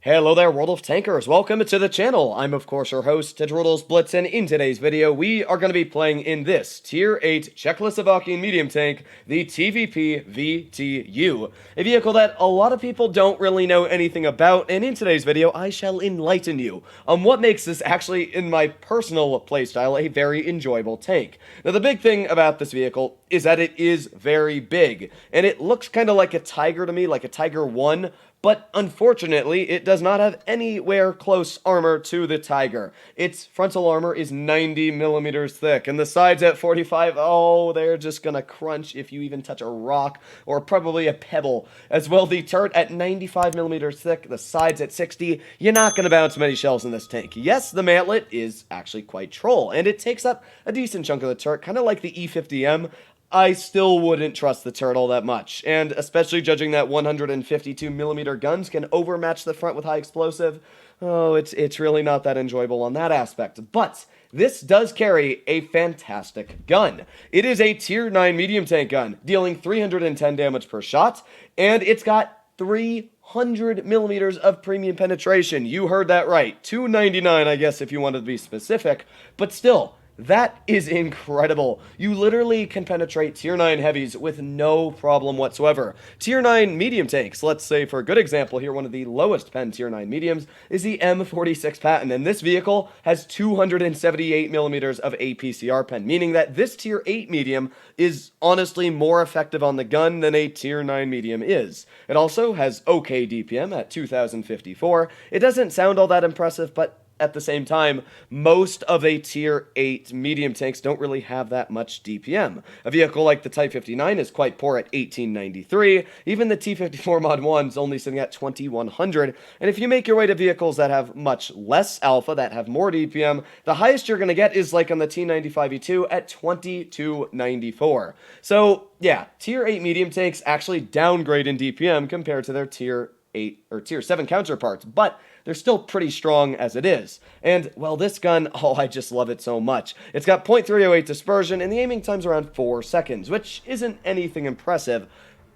Hello there, World of Tankers. Welcome to the channel. I'm, of course, your host, Droodles Blitz, and in today's video, we are going to be playing in this Tier 8 Czechoslovakian medium tank, the TVP VTU, a vehicle that a lot of people don't really know anything about, and in today's video, I shall enlighten you on what makes this actually, in my personal playstyle, a very enjoyable tank. Now, the big thing about this vehicle is that it is very big, and it looks kind of like a Tiger to me, like a Tiger 1, but unfortunately, it does not have anywhere close armor to the Tiger. Its frontal armor is 90 millimeters thick, and the sides at 45, oh, they're just gonna crunch if you even touch a rock, or probably a pebble. As well, the turret at 95 millimeters thick, the sides at 60, you're not gonna bounce many shells in this tank. Yes, the mantlet is actually quite troll, and it takes up a decent chunk of the turret, kind of like the E50M. I still wouldn't trust the turret all that much, and especially judging that 152mm guns can overmatch the front with high explosive, oh, it's really not that enjoyable on that aspect. But this does carry a fantastic gun. It is a Tier 9 medium tank gun, dealing 310 damage per shot, and it's got 300 millimeters of premium penetration. You heard that right. 299, I guess, if you wanted to be specific, but still, that is incredible. You literally can penetrate Tier 9 heavies with no problem whatsoever. Tier 9 medium tanks, let's say for a good example here, one of the lowest pen Tier 9 mediums is the M46 Patton, and this vehicle has 278 millimeters of APCR pen, meaning that this Tier 8 medium is honestly more effective on the gun than a Tier 9 medium is. It also has okay DPM at 2054. It doesn't sound all that impressive, but at the same time, most of a Tier 8 medium tanks don't really have that much DPM. A vehicle like the Type 59 is quite poor at 1893, even the T54 Mod 1 is only sitting at 2100, and if you make your way to vehicles that have much less alpha, that have more DPM, the highest you're going to get is like on the T95 V2 at 2294. So, yeah, Tier 8 medium tanks actually downgrade in DPM compared to their Tier 8 or Tier 7 counterparts, but they're still pretty strong as it is. And, well, this gun, oh, I just love it so much. It's got .308 dispersion, and the aiming time's around 4 seconds, which isn't anything impressive,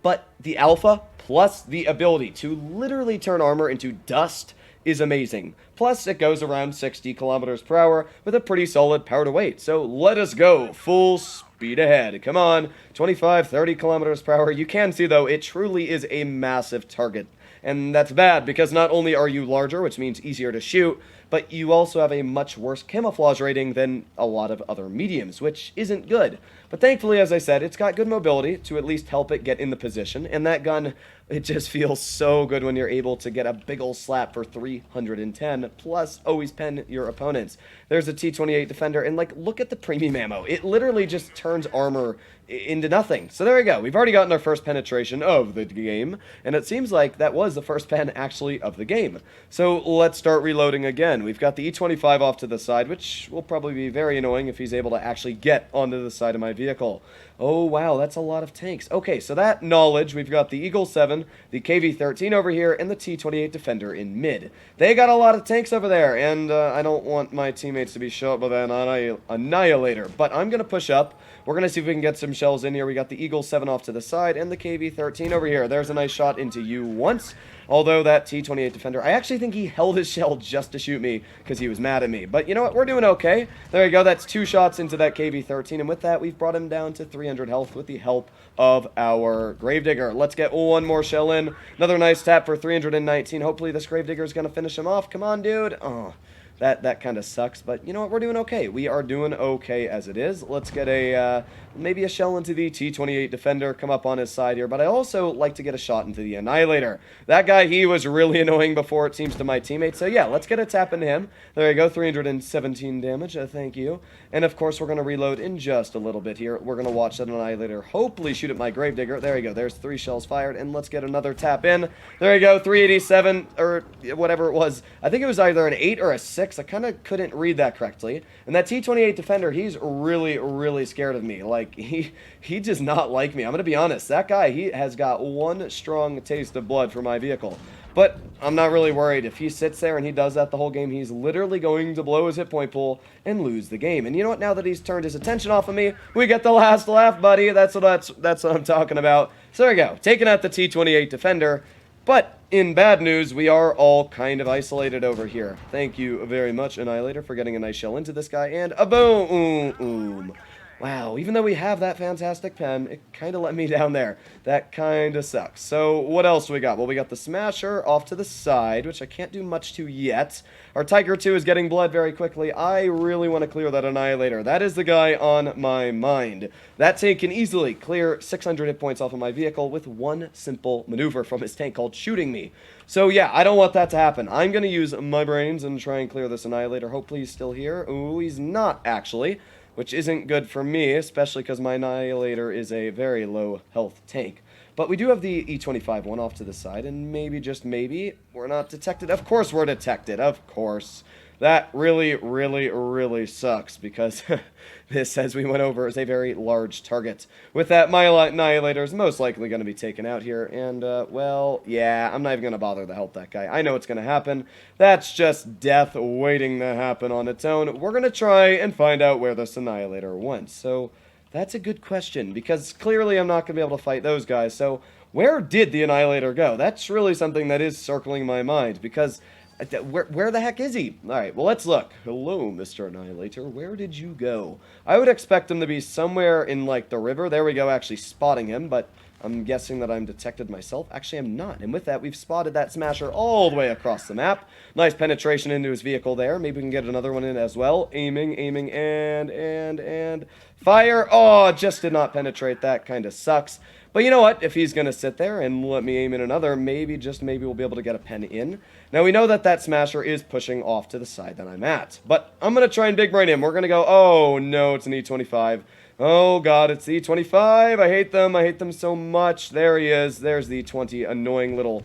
but the alpha plus the ability to literally turn armor into dust is amazing. Plus, it goes around 60 kilometers per hour with a pretty solid power to weight. So let us go full speed ahead. Come on, 25, 30 kilometers per hour. You can see, though, it truly is a massive target. And that's bad, because not only are you larger, which means easier to shoot, but you also have a much worse camouflage rating than a lot of other mediums, which isn't good. But thankfully, as I said, it's got good mobility to at least help it get in the position, and that gun, it just feels so good when you're able to get a big ol' slap for 310, plus always pen your opponents. There's a T28 Defender, and like, look at the premium ammo. It literally just turns armor into nothing. So there we go. We've already gotten our first penetration of the game, and it seems like that was the first pen actually of the game. So let's start reloading again. We've got the E25 off to the side, which will probably be very annoying if he's able to actually get onto the side of my vehicle. Oh, wow, that's a lot of tanks. Okay, so that knowledge, we've got the Eagle 7, the KV-13 over here, and the T-28 Defender in mid. They got a lot of tanks over there, and I don't want my teammates to be shot up by that Annihilator, but I'm going to push up. We're going to see if we can get some shells in here. We got the Eagle 7 off to the side, and the KV-13 over here. There's a nice shot into you once. Although that T-28 Defender, I actually think he held his shell just to shoot me because he was mad at me. But you know what? We're doing okay. There you go. That's 2 shots into that KV-13. And with that, we've brought him down to 300 health with the help of our Gravedigger. Let's get one more shell in. Another nice tap for 319. Hopefully this Gravedigger is going to finish him off. Come on, dude. Oh, that kind of sucks. But you know what? We're doing okay. We are doing okay as it is. Let's get a maybe a shell into the T-28 Defender, come up on his side here, but I also like to get a shot into the Annihilator. That guy, he was really annoying before, it seems, to my teammates, so yeah, let's get a tap into him. There you go, 317 damage, thank you. And of course, we're going to reload in just a little bit here. We're going to watch that Annihilator hopefully shoot at my Gravedigger. There you go, there's 3 shells fired, and let's get another tap in. There you go, 387, or whatever it was. I think it was either an 8 or a 6, I kind of couldn't read that correctly. And that T-28 Defender, he's really, really scared of me. Like, he does not like me. I'm going to be honest. That guy, he has got one strong taste of blood for my vehicle. But I'm not really worried. If he sits there and he does that the whole game, he's literally going to blow his hit point pool and lose the game. And you know what? Now that he's turned his attention off of me, we get the last laugh, buddy. That's what I'm talking about. So there we go. Taking out the T-28 Defender. But in bad news, we are all kind of isolated over here. Thank you very much, Annihilator, for getting a nice shell into this guy, and a boom! Wow, even though we have that fantastic pen, it kind of let me down there. That kind of sucks. So, what else do we got? Well, we got the Smasher off to the side, which I can't do much to yet. Our Tiger 2 is getting blood very quickly. I really want to clear that Annihilator. That is the guy on my mind. That tank can easily clear 600 hit points off of my vehicle with one simple maneuver from his tank called shooting me. So, yeah, I don't want that to happen. I'm going to use my brains and try and clear this Annihilator. Hopefully he's still here. Ooh, he's not, actually, which isn't good for me, especially because my Annihilator is a very low health tank. But we do have the E25 one off to the side, and maybe, just maybe, we're not detected. Of course we're detected, of course. That really sucks, because this, as we went over, is a very large target. With that, my Annihilator is most likely going to be taken out here, and, well, yeah, I'm not even going to bother to help that guy. I know what's going to happen. That's just death waiting to happen on its own. We're going to try and find out where this Annihilator went. So, that's a good question, because clearly I'm not going to be able to fight those guys. So, where did the Annihilator go? That's really something that is circling my mind, because where the heck is he? Alright, well, let's look. Hello, Mr. Annihilator. Where did you go? I would expect him to be somewhere in, like, the river. There we go, actually spotting him, but I'm guessing that I'm detected myself. Actually, I'm not. And with that, we've spotted that Smasher all the way across the map. Nice penetration into his vehicle there. Maybe we can get another one in as well. Aiming, and fire. Oh, just did not penetrate. That kind of sucks. But you know what? If he's going to sit there and let me aim in another, maybe, just maybe, we'll be able to get a pen in. Now, we know that that Smasher is pushing off to the side that I'm at. But I'm going to try and big brain him. We're going to go, oh, no, it's an E25. Oh, God, it's the E25. I hate them. I hate them so much. There he is. There's the E20, annoying little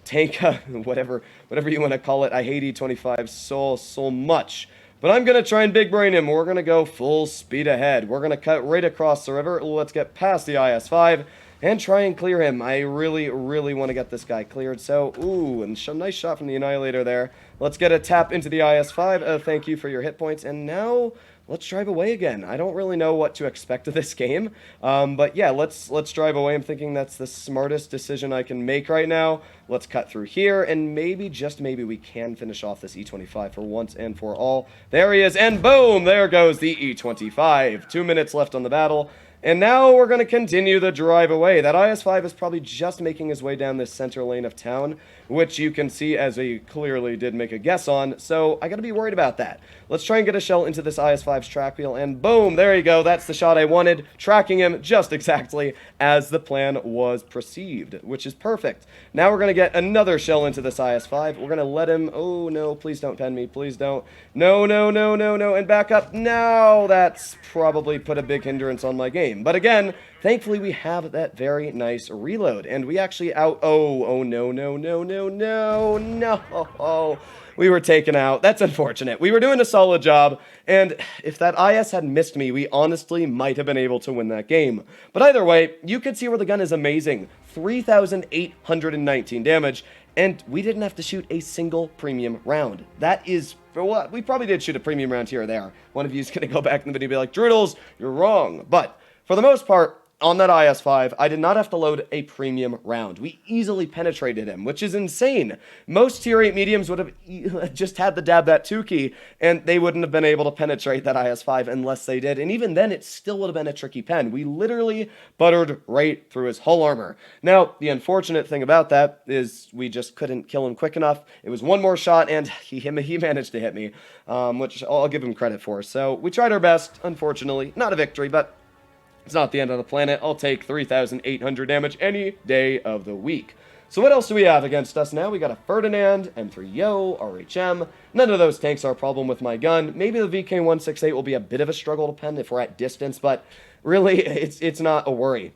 tank, whatever you want to call it. I hate E25 so much. But I'm going to try and big brain him. We're going to go full speed ahead. We're going to cut right across the river. Let's get past the IS-5 and try and clear him. I really want to get this guy cleared. So, ooh, and nice shot from the Annihilator there. Let's get a tap into the IS-5. Thank you for your hit points. And now, let's drive away again. I don't really know what to expect of this game. But yeah, let's drive away. I'm thinking that's the smartest decision I can make right now. Let's cut through here, and maybe, just maybe, we can finish off this E25 for once and for all. There he is, and boom! There goes the E25. 2 minutes left on the battle. And now we're going to continue the drive away. That IS-5 is probably just making his way down this center lane of town, which you can see as he clearly did make a guess on, so I got to be worried about that. Let's try and get a shell into this IS-5's track wheel, and boom, there you go. That's the shot I wanted, tracking him just exactly as the plan was perceived, which is perfect. Now we're going to get another shell into this IS-5. We're going to let him, oh no, please don't pen me, please don't. No, and back up. Now that's probably put a big hindrance on my game. But again, thankfully we have that very nice reload, and we actually oh no, we were taken out. That's unfortunate. We were doing a solid job, and if that IS had missed me, we honestly might have been able to win that game. But either way, you could see where the gun is amazing. 3,819 damage, and we didn't have to shoot a single premium round. That is, for what? We probably did shoot a premium round here or there. One of you is going to go back in the video and be like, Droodles, you're wrong. But for the most part, on that IS-5, I did not have to load a premium round. We easily penetrated him, which is insane. Most tier 8 mediums would have just had to dab that 2 key, and they wouldn't have been able to penetrate that IS-5 unless they did. And even then, it still would have been a tricky pen. We literally buttered right through his hull armor. Now, the unfortunate thing about that is we just couldn't kill him quick enough. It was one more shot, and he managed to hit me, which I'll give him credit for. So we tried our best, unfortunately. Not a victory, but it's not the end of the planet. I'll take 3,800 damage any day of the week. So what else do we have against us now? We got a Ferdinand, M3Yo, RHM. None of those tanks are a problem with my gun. Maybe the VK168 will be a bit of a struggle to pen if we're at distance, but really, it's not a worry.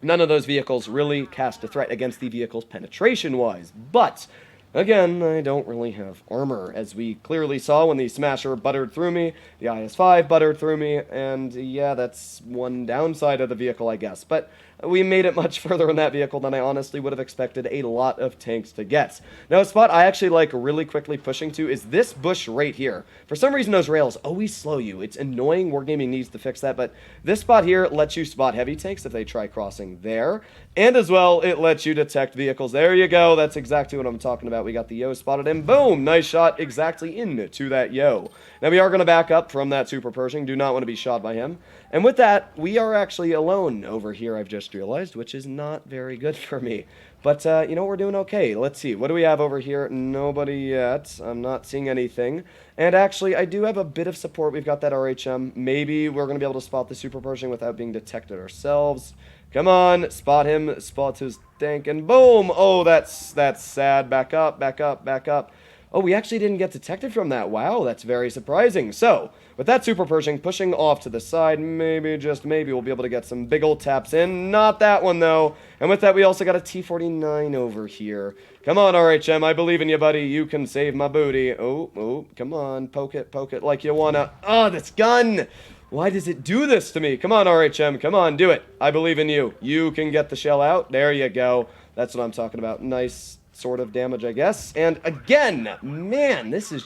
None of those vehicles really cast a threat against the vehicles penetration-wise, but again, I don't really have armor, as we clearly saw when the Smasher buttered through me, the IS-5 buttered through me, and yeah, that's one downside of the vehicle, I guess. But we made it much further in that vehicle than I honestly would have expected a lot of tanks to get. Now, a spot I actually like really quickly pushing to is this bush right here. For some reason, those rails always slow you. It's annoying. Wargaming needs to fix that, but this spot here lets you spot heavy tanks if they try crossing there. And as well, it lets you detect vehicles. There you go. That's exactly what I'm talking about. We got the Yo spotted, and boom, nice shot exactly into that Yo. Now, we are going to back up from that Super Pershing. Do not want to be shot by him. And with that, we are actually alone over here, I've just realized, which is not very good for me. But, you know, we're doing okay. Let's see. What do we have over here? Nobody yet. I'm not seeing anything. And actually, I do have a bit of support. We've got that RHM. Maybe we're going to be able to spot the Super Pershing without being detected ourselves. Come on, spot him, spot his tank, and boom! Oh, that's sad. Back up, back up, back up. Oh, we actually didn't get detected from that. Wow, that's very surprising. So, with that Super Pershing pushing off to the side, maybe, just maybe, we'll be able to get some big old taps in. Not that one, though. And with that, we also got a T-49 over here. Come on, RHM, I believe in you, buddy. You can save my booty. Oh, come on, poke it like you wanna. Oh, this gun! Why does it do this to me? Come on, RHM. Come on, do it. I believe in you. You can get the shell out. There you go. That's what I'm talking about. Nice sort of damage, I guess. And again, man, this is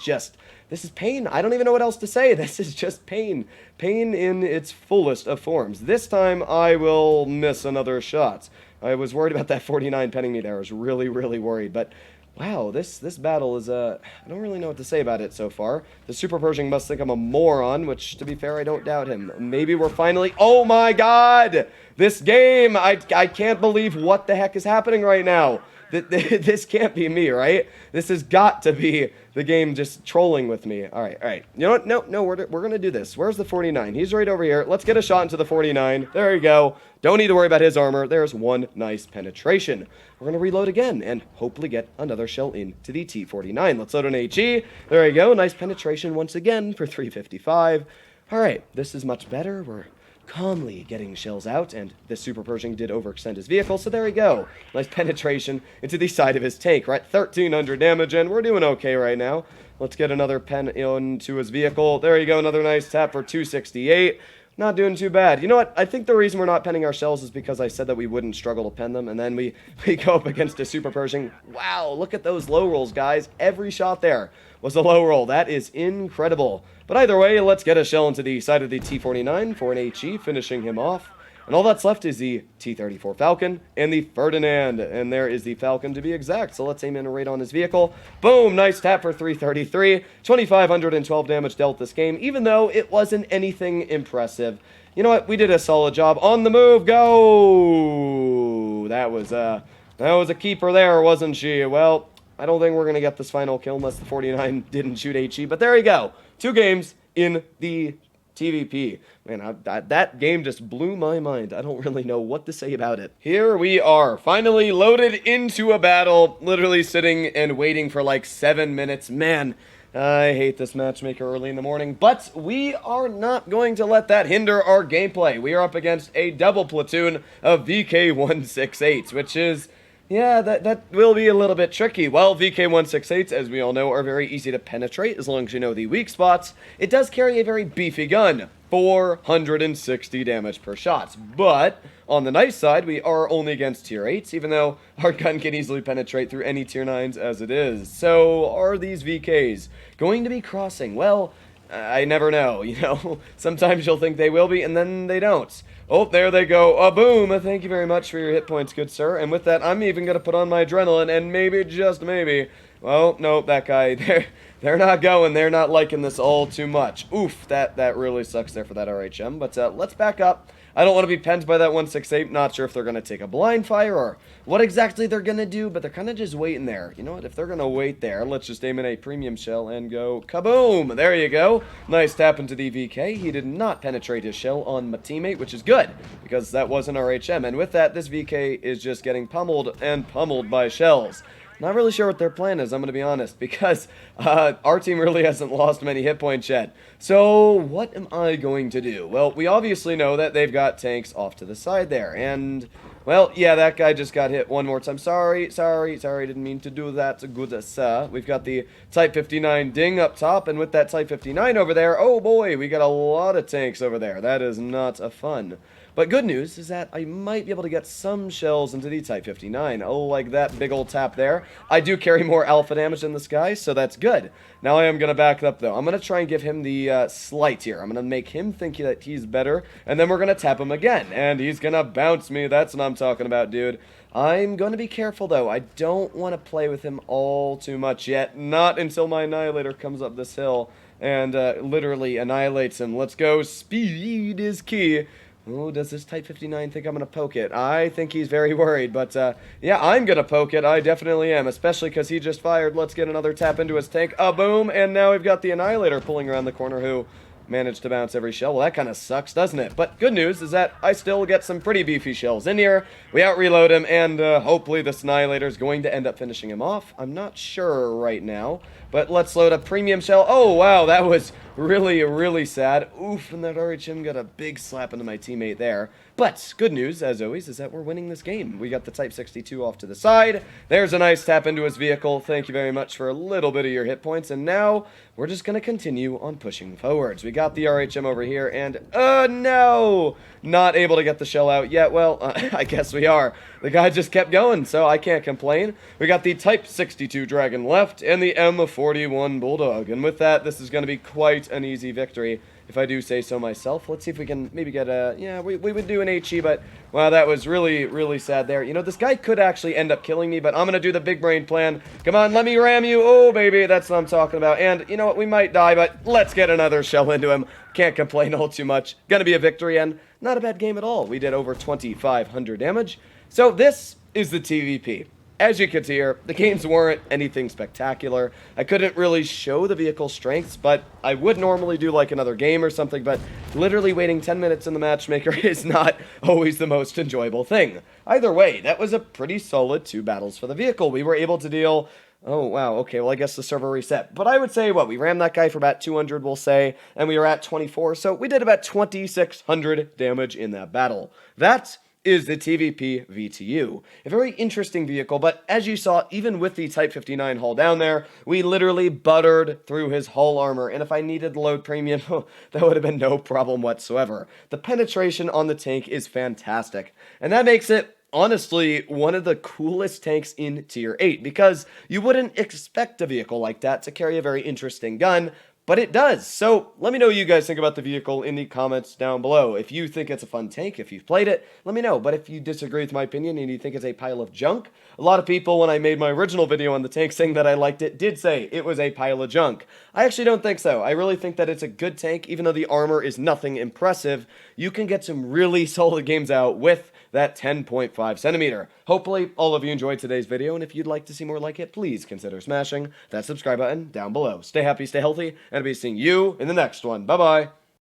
pain. I don't even know what else to say. This is just pain. Pain in its fullest of forms. This time, I will miss another shot. I was worried about that 49 penning me there. I was really, really worried. But wow, this battle is, I don't really know what to say about it so far. The Super Pershing must think I'm a moron, which, to be fair, I don't doubt him. Maybe we're finally, oh my god! This game, I can't believe what the heck is happening right now. This can't be me, right? This has got to be the game just trolling with me. All right. You know what? No, we're going to do this. Where's the 49? He's right over here. Let's get a shot into the 49. There you go. Don't need to worry about his armor. There's one nice penetration. We're going to reload again and hopefully get another shell into the T-49. Let's load an HE. There you go. Nice penetration once again for 355. All right. This is much better. We're calmly getting shells out, and the Super Pershing did overextend his vehicle, so there we go. Nice penetration into the side of his tank. We're at 1,300 damage, and we're doing okay right now. Let's get another pen into his vehicle. There you go, another nice tap for 268. Not doing too bad. You know what? I think the reason we're not penning our shells is because I said that we wouldn't struggle to pen them, and then we go up against a Super Pershing. Wow, look at those low rolls, guys. Every shot there was a low roll. That is incredible. But either way, let's get a shell into the side of the T-49 for an HE, finishing him off. And all that's left is the T-34 Falcon and the Ferdinand. And there is the Falcon to be exact. So let's aim in right on his vehicle. Boom! Nice tap for 333. 2,512 damage dealt this game, even though it wasn't anything impressive. You know what? We did a solid job. On the move, go! That was a keeper there, wasn't she? Well, I don't think we're going to get this final kill unless the 49 didn't shoot HE. But there you go. 2 games in the TVP. Man, that game just blew my mind. I don't really know what to say about it. Here we are, finally loaded into a battle, literally sitting and waiting for like 7 minutes. Man, I hate this matchmaker early in the morning, but we are not going to let that hinder our gameplay. We are up against a double platoon of VK168s, which is, yeah, that will be a little bit tricky. While VK168s, as we all know, are very easy to penetrate as long as you know the weak spots, it does carry a very beefy gun. 460 damage per shot. But on the nice side, we are only against tier 8s, even though our gun can easily penetrate through any tier 9s as it is. So are these VKs going to be crossing? Well, I never know, you know. Sometimes you'll think they will be, and then they don't. Oh, there they go. Oh, boom. Thank you very much for your hit points, good sir. And with that, I'm even going to put on my adrenaline, and maybe, just maybe, well, no, that guy, they're not going. They're not liking this all too much. Oof, that really sucks there for that RHM. But let's back up. I don't want to be penned by that 168. Not sure if they're going to take a blind fire or what exactly they're going to do, but they're kind of just waiting there. You know what? If they're going to wait there, let's just aim in a premium shell and go kaboom. There you go. Nice tap into the VK. He did not penetrate his shell on my teammate, which is good because that was an RHM. And with that, this VK is just getting pummeled and pummeled by shells. Not really sure what their plan is, I'm going to be honest, because our team really hasn't lost many hit points yet. So what am I going to do? Well, we obviously know that they've got tanks off to the side there, and, well, yeah, that guy just got hit one more time. Sorry, didn't mean to do that. Good sir. We've got the Type 59 ding up top, and with that Type 59 over there, oh boy, we got a lot of tanks over there. That is not a fun. But good news is that I might be able to get some shells into the Type 59. Oh, like that big old tap there. I do carry more alpha damage than this guy, so that's good. Now I am going to back up, though. I'm going to try and give him the slight here. I'm going to make him think that he's better, and then we're going to tap him again, and he's going to bounce me. That's what I'm talking about, dude. I'm going to be careful, though. I don't want to play with him all too much yet. Not until my Annihilator comes up this hill and literally annihilates him. Let's go. Speed is key. Oh, does this Type 59 think I'm going to poke it? I think he's very worried, but yeah, I'm going to poke it. I definitely am, especially because he just fired. Let's get another tap into his tank. Boom, and now we've got the Annihilator pulling around the corner who managed to bounce every shell. Well, that kind of sucks, doesn't it? But good news is that I still get some pretty beefy shells in here. We out-reload him, and hopefully this Annihilator is going to end up finishing him off. I'm not sure right now, but let's load a premium shell. Oh, wow, that was really, really sad. Oof, and that RHM got a big slap into my teammate there. But good news, as always, is that we're winning this game. We got the Type 62 off to the side. There's a nice tap into his vehicle. Thank you very much for a little bit of your hit points. And now we're just going to continue on pushing forwards. We got the RHM over here, and no! Not able to get the shell out yet. Well, I guess we are. The guy just kept going, so I can't complain. We got the Type 62 Dragon left and the M41 Bulldog. And with that, this is going to be quite an easy victory, if I do say so myself. Let's see if we can maybe get a... Yeah, we would do an HE, but... Wow, that was really, really sad there. You know, this guy could actually end up killing me, but I'm going to do the big brain plan. Come on, let me ram you. Oh, baby, that's what I'm talking about. And, you know what, we might die, but let's get another shell into him. Can't complain all too much. Gonna be a victory, and not a bad game at all. We did over 2,500 damage. So this is the TVP. As you can see here, the games weren't anything spectacular. I couldn't really show the vehicle strengths, but I would normally do like another game or something, but literally waiting 10 minutes in the matchmaker is not always the most enjoyable thing. Either way, that was a pretty solid 2 battles for the vehicle. We were able to deal... Oh, wow, okay, well, I guess the server reset. But I would say, what, we rammed that guy for about 200, we'll say, and we were at 24, so we did about 2,600 damage in that battle. That is the TVP VTU. A very interesting vehicle, but as you saw, even with the Type 59 hull down there, we literally buttered through his hull armor, and if I needed to load premium, that would have been no problem whatsoever. The penetration on the tank is fantastic, and that makes it honestly one of the coolest tanks in Tier 8, because you wouldn't expect a vehicle like that to carry a very interesting gun, but it does. So let me know what you guys think about the vehicle in the comments down below. If you think it's a fun tank, if you've played it, let me know. But if you disagree with my opinion and you think it's a pile of junk, a lot of people, when I made my original video on the tank saying that I liked it, did say it was a pile of junk. I actually don't think so. I really think that it's a good tank, even though the armor is nothing impressive. You can get some really solid games out with that 10.5 centimeter. Hopefully, all of you enjoyed today's video, and if you'd like to see more like it, please consider smashing that subscribe button down below. Stay happy, stay healthy, and I'll be seeing you in the next one. Bye-bye.